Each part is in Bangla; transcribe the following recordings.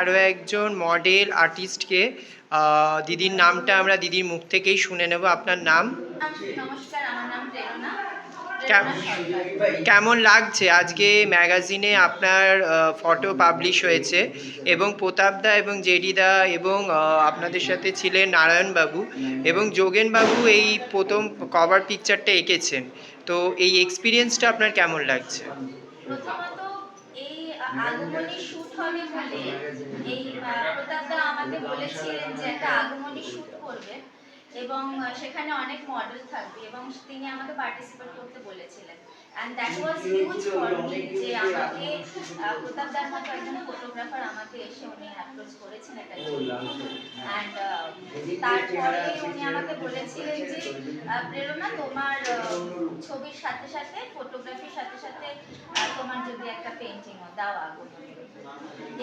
আরও একজন মডেল আর্টিস্টকে। দিদির নামটা আমরা দিদির মুখ থেকেই শুনে নেব। আপনার নাম? নমস্কার, আমার নাম প্রেরণা। কেমন লাগছে আজকে ম্যাগাজিনে আপনার ফটো পাবলিশ হয়েছে এবং প্রতাপদা এবং জেডিদা এবং আপনাদের সাথে ছিলেন নারায়ণবাবু এবং যোগেনবাবু এই প্রথম কভার পিকচারটা এঁকেছেন, তো এই এক্সপিরিয়েন্সটা আপনার কেমন লাগছে? প্রথমত এই আগমনী শুট হবে বলে এই প্রতাপদা আমাকে বলেছিলেন যে একটা আগমনী শুট করবে এবং সেখানে অনেক মডেল থাকবে এবং তিনি আমাকে পার্টিসিপেট করতে বলেছিলেন। And that was huge for me যে আমাকে প্রতাপদার মতো একজন ফটোগ্রাফার আমাকে এসে উনি অ্যাপ্রোচ করেছেন এটার জন্য। অ্যান্ড তারপরে উনি আমাকে বলেছিলেন যে প্রেরণা, তোমার ছবির সাথে সাথে ফটোগ্রাফির সাথে সাথে তোমার যদি একটা পেন্টিংও দাও আগমনী।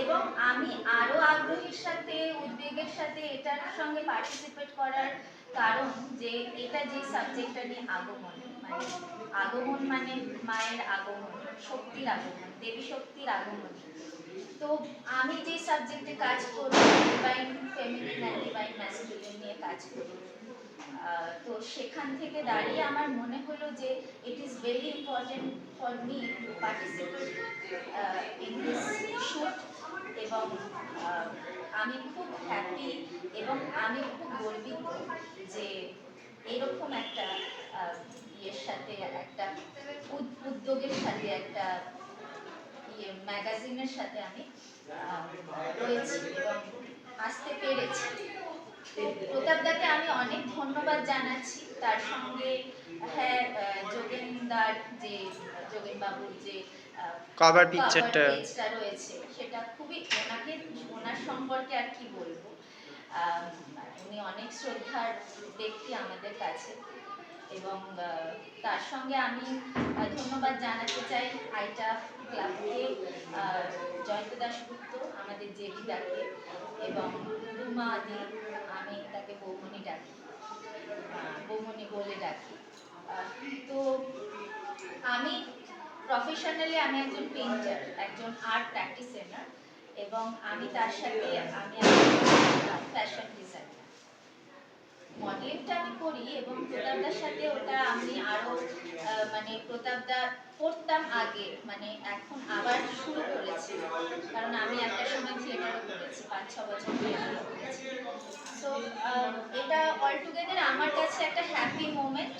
এবং আমি আরো আগ্রহের সাথে উদ্বেগের সাথে এটার সঙ্গে পার্টিসিপেট করার কারণ যে এটা যে সাবজেক্টটা নিয়ে আগমন মানে আগমন মানে মায়ের আগমন, শক্তির আগমন, দেবী শক্তির আগমন। তো আমি যে সাবজেক্টে কাজ করি divine feminine and divine masculine নিয়ে কাজ করি, তো সেখান থেকে দাঁড়িয়ে আমার মনে হলো যে it is very important for me to participate in this shoot. এবং আমি খুব হ্যাপি এবং আমি খুব গর্বিত যে এরকম একটা ইয়ের সাথে একটা উদ্যোগের সাথে একটা ম্যাগাজিনের সাথে আমি রয়েছি এবং আসতে পেরেছি। প্রতাপদাকে আমি অনেক ধন্যবাদ জানাচ্ছি। তার সঙ্গে হ্যাঁ, যোগেনদার যে যোগেনবাবুর যে কভার পিকচারটা রয়েছে সেটা খুবই, ওনাকে ওনার সম্পর্কে আর কি বলবো, উনি অনেক শ্রদ্ধার ব্যক্তি আমাদের কাছে। এবং তার সঙ্গে আমি ধন্যবাদ জানাতে চাই আইটা ক্লাবকে, জয়ন্ত দাশগুপ্ত আমাদের জেডিদাকে এবং রুমা আদি, আমি তাকে বৌমনি ডাকি, বৌমনি বলে ডাকি। তো আমি প্রফেশনালি আমি একজন পেইন্টার, একজন আর্ট প্র্যাকটিশনার এবং আমি তার সাথে আমি ফ্যাশন ডিজাইনার। মডেলিংটা আমি করি এবং প্রতাপদার সাথে ওটা আমি আরো মানে প্রতাপদা করতাম আগে, মানে এখন আবার শুরু করেছি কারণ আমি একটা সময় থিয়েটারও করেছি, 5-6 বছর থিয়েটারও করেছি। সো এটা অলটুগেদার আমার কাছে একটা হ্যাপি মোমেন্ট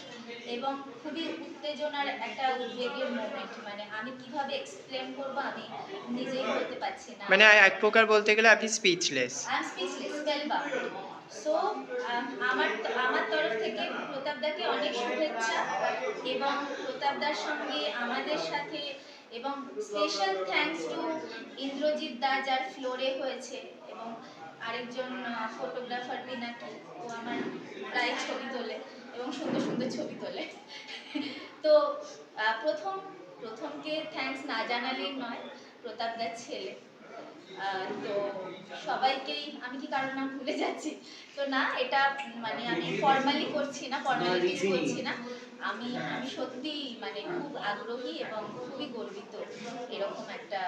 এবং খুবই উত্তেজনার একটা উদ্বেগের মোমেন্ট। মানে আমি কিভাবে এক্সপ্লেন করব আমি নিজেই বলতে পারছি না। মানে এক প্রকার বলতে গেলে আপনি speechless. I am speechless, spellbound. So আমার তরফ থেকে প্রতাপদাকে অনেক শুভেচ্ছা এবং প্রতাপদার সঙ্গে আমাদের সাথে এবং স্পেশাল থ্যাঙ্কস টু ইন্দ্রজিৎ দা যার ফ্লোরে হয়েছে এবং আরেকজন ফটোগ্রাফার পিনাকি, ও আমার প্রায় ছবি তোলে এবং সুন্দর সুন্দর ছবি তোলে। তো প্রথমকে থ্যাঙ্কস না জানালেই নয়, প্রতাপদার ছেলে। তো সবাইকেই, আমি কি কারোর নাম ভুলে যাচ্ছি তো না, এটা মানে আমি ফর্মালি করছি না, ফর্মালিটিস করছি না, আমি আমি সত্যি মানে খুব আগ্রহী এবং খুবই গর্বিত এরকম একটা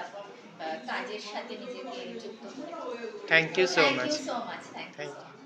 কাজের সাথে নিজেকে যুক্ত করে। Thank you so much. Thank you so much. Thank you.